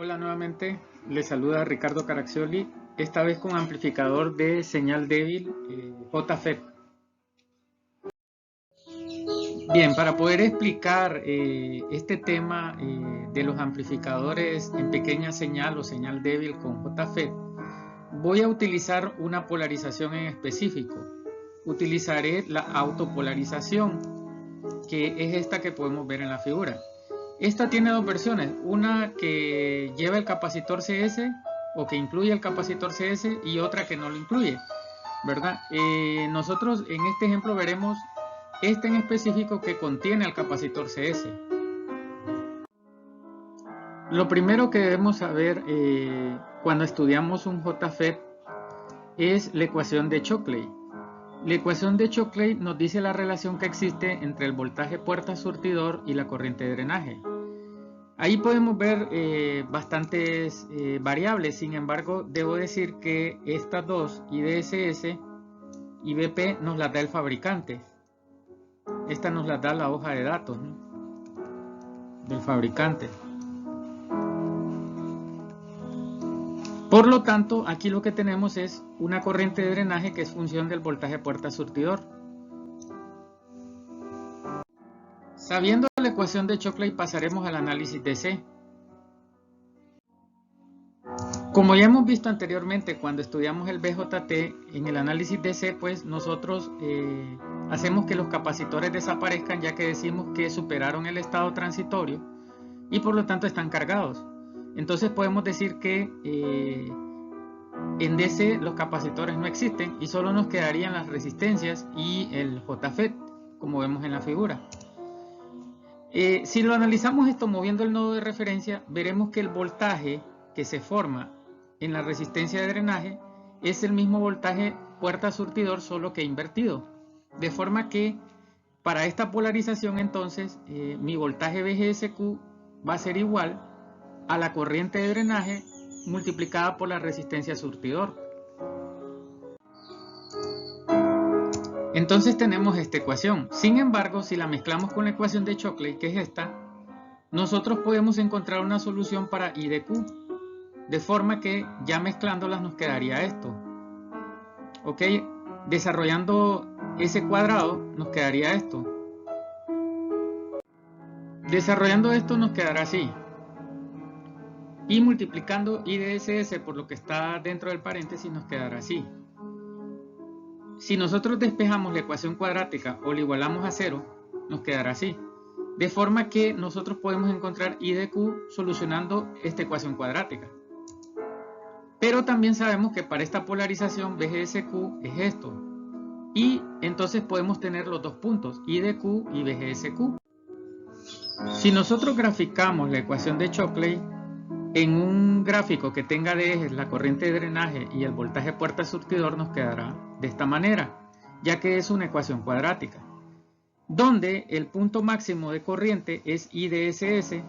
Hola nuevamente, les saluda Ricardo Caraccioli, esta vez con amplificador de señal débil JFET. Bien, para poder explicar este tema de los amplificadores en pequeña señal o señal débil con JFET, voy a utilizar una polarización en específico. Utilizaré la autopolarización, que es esta que podemos ver en la figura. Esta tiene dos versiones, una que lleva el capacitor CS o que incluye el capacitor CS y otra que no lo incluye, ¿verdad? Nosotros en este ejemplo veremos este en específico que contiene el capacitor CS. Lo primero que debemos saber cuando estudiamos un JFET es la ecuación de Shockley. La ecuación de Shockley nos dice la relación que existe entre el voltaje puerta surtidor y la corriente de drenaje. Ahí podemos ver bastantes variables, sin embargo debo decir que estas dos, IDSS y BP, nos las da el fabricante. Esta nos las da la hoja de datos, ¿no?, del fabricante. Por lo tanto, aquí lo que tenemos es una corriente de drenaje que es función del voltaje puerta surtidor. Sabiendo la ecuación de Shockley pasaremos al análisis DC. Como ya hemos visto anteriormente cuando estudiamos el BJT, en el análisis DC pues nosotros hacemos que los capacitores desaparezcan, ya que decimos que superaron el estado transitorio y por lo tanto están cargados. Entonces podemos decir que en DC los capacitores no existen y solo nos quedarían las resistencias y el JFET, como vemos en la figura. Si lo analizamos esto moviendo el nodo de referencia, veremos que el voltaje que se forma en la resistencia de drenaje es el mismo voltaje puerta surtidor, solo que invertido. De forma que para esta polarización entonces mi voltaje VGSQ va a ser igual a la corriente de drenaje multiplicada por la resistencia surtidor. Entonces tenemos esta ecuación. Sin embargo, si la mezclamos con la ecuación de Shockley, que es esta, nosotros podemos encontrar una solución para I de Q, de forma que ya mezclándolas nos quedaría esto. ¿Ok? Desarrollando ese cuadrado nos quedaría esto. Desarrollando esto nos quedará así. Y multiplicando I de SS por lo que está dentro del paréntesis nos quedará así. Si nosotros despejamos la ecuación cuadrática o la igualamos a 0, nos quedará así. De forma que nosotros podemos encontrar I de Q solucionando esta ecuación cuadrática. Pero también sabemos que para esta polarización VGSQ es esto. Y entonces podemos tener los dos puntos, I de Q y VGSQ. Si nosotros graficamos la ecuación de Shockley en un gráfico que tenga de ejes la corriente de drenaje y el voltaje puerta surtidor, nos quedará de esta manera, ya que es una ecuación cuadrática, donde el punto máximo de corriente es IDSS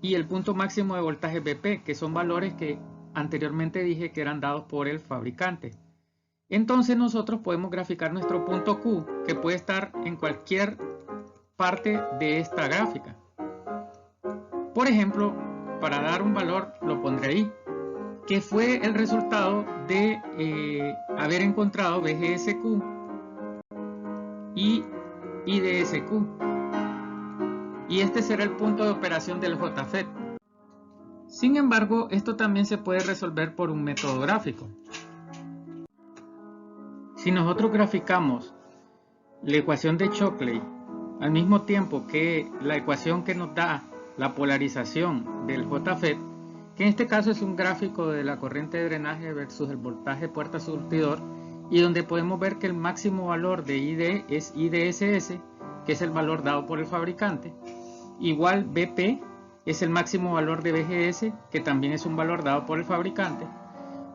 y el punto máximo de voltaje BP, que son valores que anteriormente dije que eran dados por el fabricante. Entonces nosotros podemos graficar nuestro punto Q, que puede estar en cualquier parte de esta gráfica. Por ejemplo, para dar un valor lo pondré ahí, que fue el resultado de haber encontrado VGSQ y IDSQ. Y este será el punto de operación del JFET. Sin embargo, esto también se puede resolver por un método gráfico. Si nosotros graficamos la ecuación de Shockley al mismo tiempo que la ecuación que nos da la polarización del JFET, que en este caso es un gráfico de la corriente de drenaje versus el voltaje puerta surtidor, y donde podemos ver que el máximo valor de ID es IDSS, que es el valor dado por el fabricante, igual BP es el máximo valor de VGS, que también es un valor dado por el fabricante.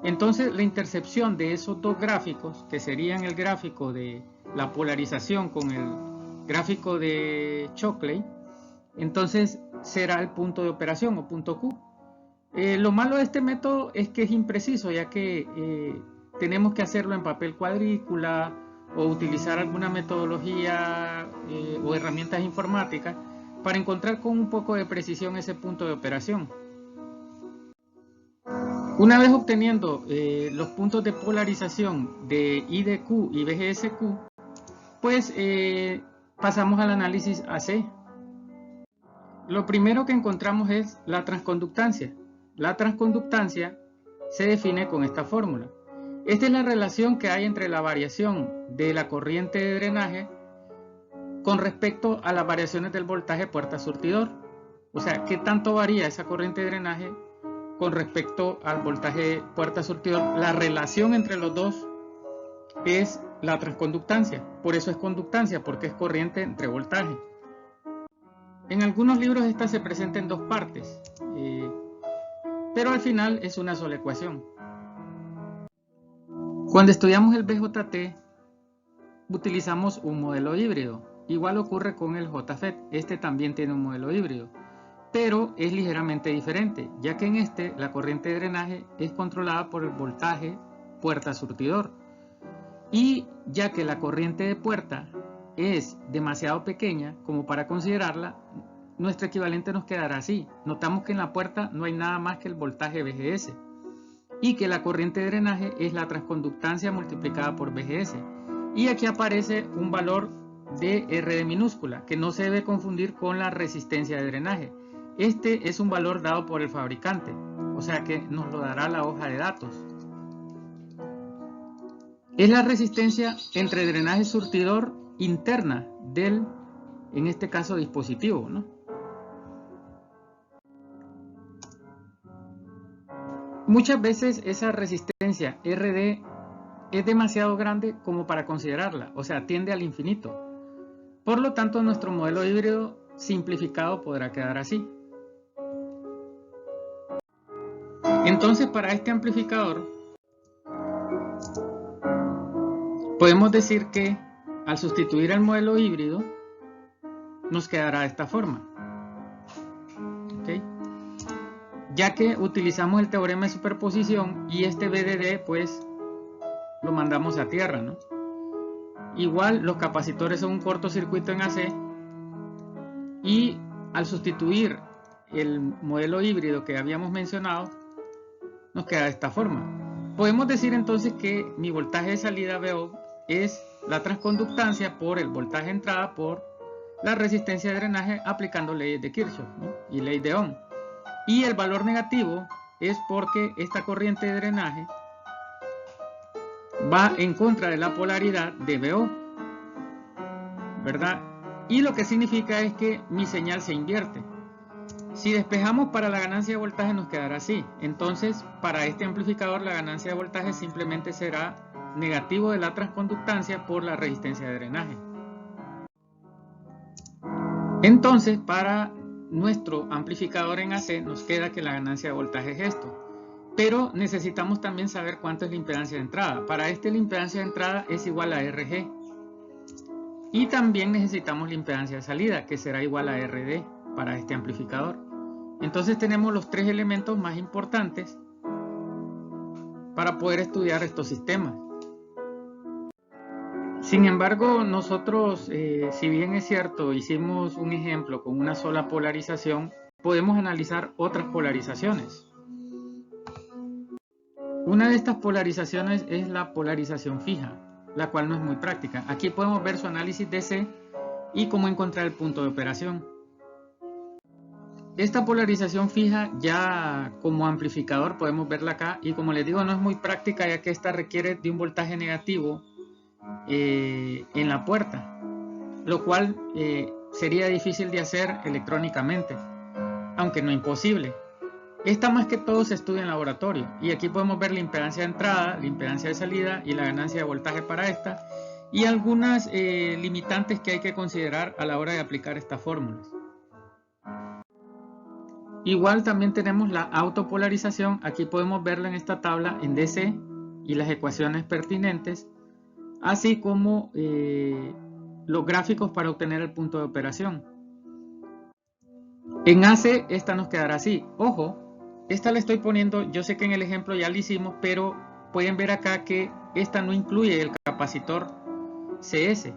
Entonces la intercepción de esos dos gráficos, que serían el gráfico de la polarización con el gráfico de Shockley, entonces será el punto de operación o punto Q. Lo malo de este método es que es impreciso, ya que tenemos que hacerlo en papel cuadrícula o utilizar alguna metodología o herramientas informáticas para encontrar con un poco de precisión ese punto de operación. Una vez obteniendo los puntos de polarización de I de Q y BGSQ, pues pasamos al análisis AC. Lo primero que encontramos es la transconductancia. La transconductancia se define con esta fórmula. Esta es la relación que hay entre la variación de la corriente de drenaje con respecto a las variaciones del voltaje puerta-surtidor. O sea, ¿qué tanto varía esa corriente de drenaje con respecto al voltaje puerta-surtidor? La relación entre los dos es la transconductancia. Por eso es conductancia, porque es corriente entre voltaje. En algunos libros esta se presenta en dos partes, pero al final es una sola ecuación. Cuando estudiamos el BJT, utilizamos un modelo híbrido. Igual ocurre con el JFET, este también tiene un modelo híbrido, pero es ligeramente diferente, ya que en este la corriente de drenaje es controlada por el voltaje puerta-surtidor. Y ya que la corriente de puerta es demasiado pequeña como para considerarla, nuestro equivalente nos quedará así. Notamos que en la puerta no hay nada más que el voltaje VGS y que la corriente de drenaje es la transconductancia multiplicada por VGS. Y aquí aparece un valor de RD minúscula que no se debe confundir con la resistencia de drenaje. Este es un valor dado por el fabricante, o sea que nos lo dará la hoja de datos. Es la resistencia entre drenaje surtidor interna del, en este caso, dispositivo, ¿no? Muchas veces esa resistencia RD es demasiado grande como para considerarla, o sea, tiende al infinito. Por lo tanto, nuestro modelo híbrido simplificado podrá quedar así. Entonces, para este amplificador, podemos decir que al sustituir el modelo híbrido, nos quedará de esta forma. ¿Okay? Ya que utilizamos el teorema de superposición y este BDD, pues, lo mandamos a tierra, ¿no? Igual, los capacitores son un cortocircuito en AC y al sustituir el modelo híbrido que habíamos mencionado, nos queda de esta forma. Podemos decir entonces que mi voltaje de salida VO es la transconductancia por el voltaje de entrada por la resistencia de drenaje aplicando leyes de Kirchhoff, ¿no? Y ley de Ohm. Y el valor negativo es porque esta corriente de drenaje va en contra de la polaridad de VO, ¿verdad? Y lo que significa es que mi señal se invierte. Si despejamos para la ganancia de voltaje nos quedará así. Entonces, para este amplificador la ganancia de voltaje simplemente será negativo de la transconductancia por la resistencia de drenaje. Entonces, para nuestro amplificador en AC nos queda que la ganancia de voltaje es esto. Pero necesitamos también saber cuánto es la impedancia de entrada. Para este la impedancia de entrada es igual a RG. Y también necesitamos la impedancia de salida, que será igual a RD para este amplificador. Entonces tenemos los tres elementos más importantes para poder estudiar estos sistemas. Sin embargo, nosotros, si bien es cierto, hicimos un ejemplo con una sola polarización, podemos analizar otras polarizaciones. Una de estas polarizaciones es la polarización fija, la cual no es muy práctica. Aquí podemos ver su análisis DC y cómo encontrar el punto de operación. Esta polarización fija ya como amplificador podemos verla acá y como les digo no es muy práctica ya que esta requiere de un voltaje negativo en la puerta, lo cual sería difícil de hacer electrónicamente, aunque no imposible. Esta más que todo se estudia en laboratorio y aquí podemos ver la impedancia de entrada, la impedancia de salida y la ganancia de voltaje para esta y algunas limitantes que hay que considerar a la hora de aplicar estas fórmulas. Igual también tenemos la autopolarización, aquí podemos verla en esta tabla en DC y las ecuaciones pertinentes, así como los gráficos para obtener el punto de operación. En AC esta nos quedará así. Ojo, esta la estoy poniendo, yo sé que en el ejemplo ya lo hicimos, pero pueden ver acá que esta no incluye el capacitor CS.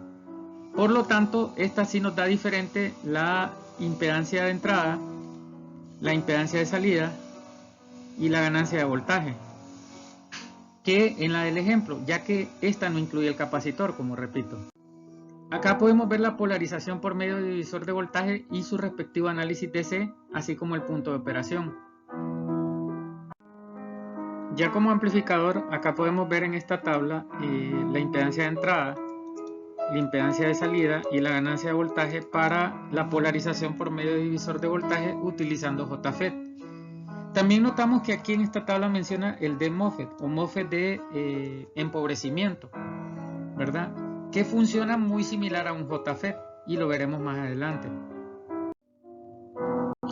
Por lo tanto, esta sí nos da diferente la impedancia de entrada, la impedancia de salida y la ganancia de voltaje, que en la del ejemplo, ya que esta no incluye el capacitor, como repito. Acá podemos ver la polarización por medio del divisor de voltaje y su respectivo análisis DC, así como el punto de operación. Ya como amplificador, acá podemos ver en esta tabla la impedancia de entrada, la impedancia de salida y la ganancia de voltaje para la polarización por medio de divisor de voltaje utilizando JFET. También notamos que aquí en esta tabla menciona el DMOSFET o MOSFET de empobrecimiento, ¿verdad? Que funciona muy similar a un JFET y lo veremos más adelante.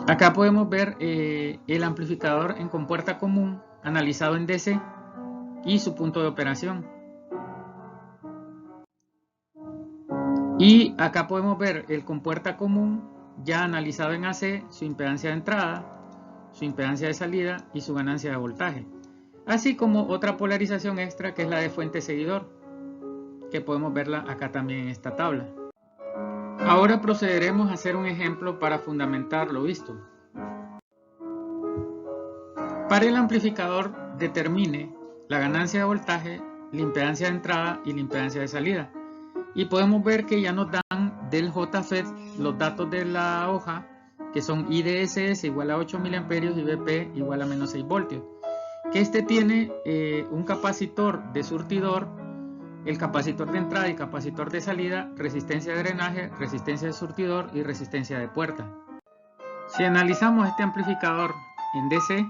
Acá podemos ver el amplificador en compuerta común analizado en DC y su punto de operación. Y acá podemos ver el compuerta común ya analizado en AC, su impedancia de entrada, su impedancia de salida y su ganancia de voltaje. Así como otra polarización extra que es la de fuente seguidor, que podemos verla acá también en esta tabla. Ahora procederemos a hacer un ejemplo para fundamentar lo visto. Para el amplificador determine la ganancia de voltaje, la impedancia de entrada y la impedancia de salida. Y podemos ver que ya nos dan del JFET los datos de la hoja, que son IDSS igual a 8 mA y BP igual a menos 6 voltios. Que este tiene un capacitor de surtidor, el capacitor de entrada y capacitor de salida, resistencia de drenaje, resistencia de surtidor y resistencia de puerta. Si analizamos este amplificador en DC,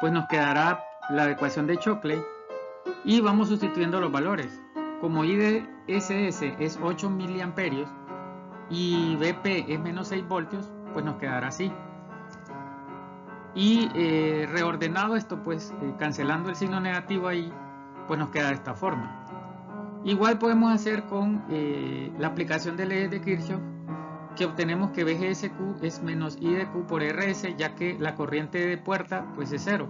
pues nos quedará la ecuación de Shockley y vamos sustituyendo los valores. Como IDSS es 8 mA y BP es menos 6 voltios, pues nos quedará así. Y reordenado esto, pues cancelando el signo negativo ahí, pues nos queda de esta forma. Igual podemos hacer con la aplicación de leyes de Kirchhoff, que obtenemos que VGSQ es menos IDQ por RS, ya que la corriente de puerta pues es 0.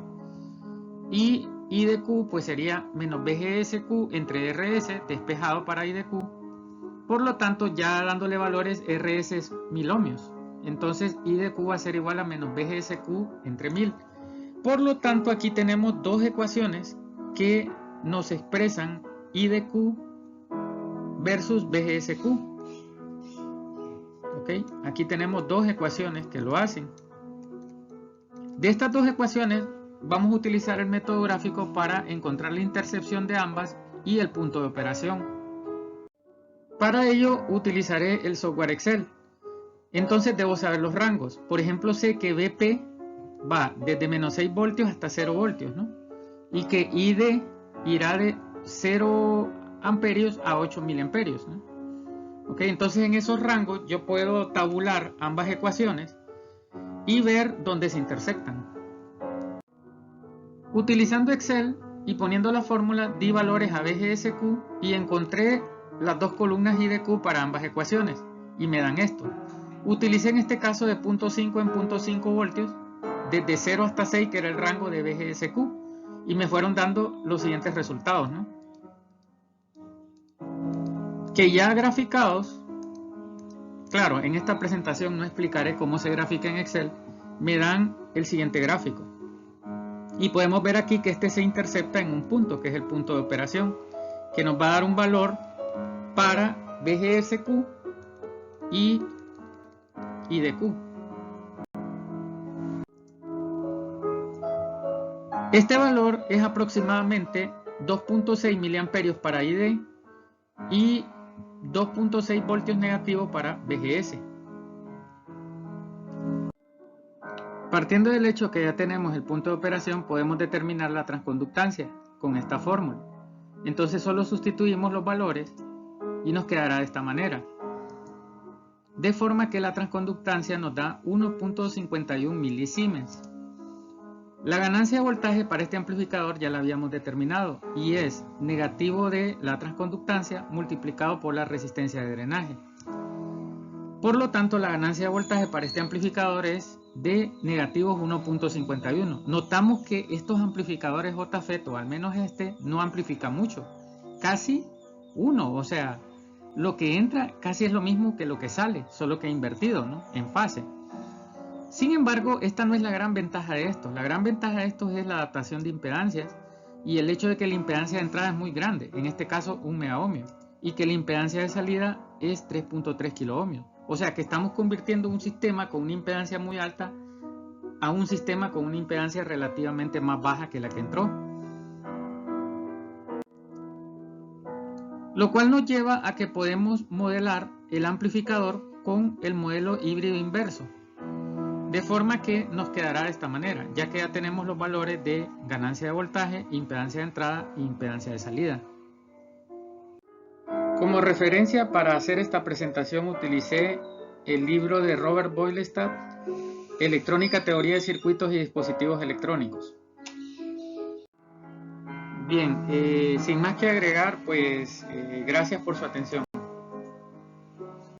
Y IDQ pues sería menos VGSQ entre RS despejado para IDQ. Por lo tanto, ya dándole valores, RS es 1000 ohmios. Entonces IDQ va a ser igual a menos VGSQ entre 1000. Por lo tanto, aquí tenemos dos ecuaciones que nos expresan IDQ versus VGSQ. ¿Okay? Aquí tenemos dos ecuaciones que lo hacen. De estas dos ecuaciones vamos a utilizar el método gráfico para encontrar la intercepción de ambas y el punto de operación. Para ello utilizaré el software Excel. Entonces debo saber los rangos. Por ejemplo, sé que BP va desde menos 6 voltios hasta 0 voltios, ¿no? Y que ID irá de 0 amperios a 8 miliamperios, ¿no? Ok, entonces en esos rangos yo puedo tabular ambas ecuaciones y ver dónde se intersectan. Utilizando Excel y poniendo la fórmula, di valores a VGSQ y encontré las dos columnas IDQ para ambas ecuaciones y me dan esto. Utilicé en este caso de 0.5 en 0.5 voltios, desde 0 hasta 6, que era el rango de VGSQ, y me fueron dando los siguientes resultados, ¿no? Que ya graficados, claro, en esta presentación no explicaré cómo se grafica en Excel, me dan el siguiente gráfico. Y podemos ver aquí que este se intercepta en un punto, que es el punto de operación, que nos va a dar un valor para VGSQ y IDQ. Este valor es aproximadamente 2.6 miliamperios para ID y 2.6 voltios negativos para VGS. Partiendo del hecho que ya tenemos el punto de operación, podemos determinar la transconductancia con esta fórmula. Entonces solo sustituimos los valores y nos quedará de esta manera. De forma que la transconductancia nos da 1.51 milisiemens. La ganancia de voltaje para este amplificador ya la habíamos determinado y es negativo de la transconductancia multiplicado por la resistencia de drenaje. Por lo tanto, la ganancia de voltaje para este amplificador es de negativos 1.51. Notamos que estos amplificadores JFET, o al menos este, no amplifica mucho. Casi 1, o sea, lo que entra casi es lo mismo que lo que sale, solo que invertido, ¿no? En fase. Sin embargo, esta no es la gran ventaja de esto. La gran ventaja de estos es la adaptación de impedancias y el hecho de que la impedancia de entrada es muy grande, en este caso 1 megaohmio, y que la impedancia de salida es 3.3 kiloohmios. O sea que estamos convirtiendo un sistema con una impedancia muy alta a un sistema con una impedancia relativamente más baja que la que entró. Lo cual nos lleva a que podemos modelar el amplificador con el modelo híbrido inverso. De forma que nos quedará de esta manera, ya que ya tenemos los valores de ganancia de voltaje, impedancia de entrada e impedancia de salida. Como referencia para hacer esta presentación utilicé el libro de Robert Boylestad, Electrónica, Teoría de Circuitos y Dispositivos Electrónicos. Bien, sin más que agregar, pues gracias por su atención.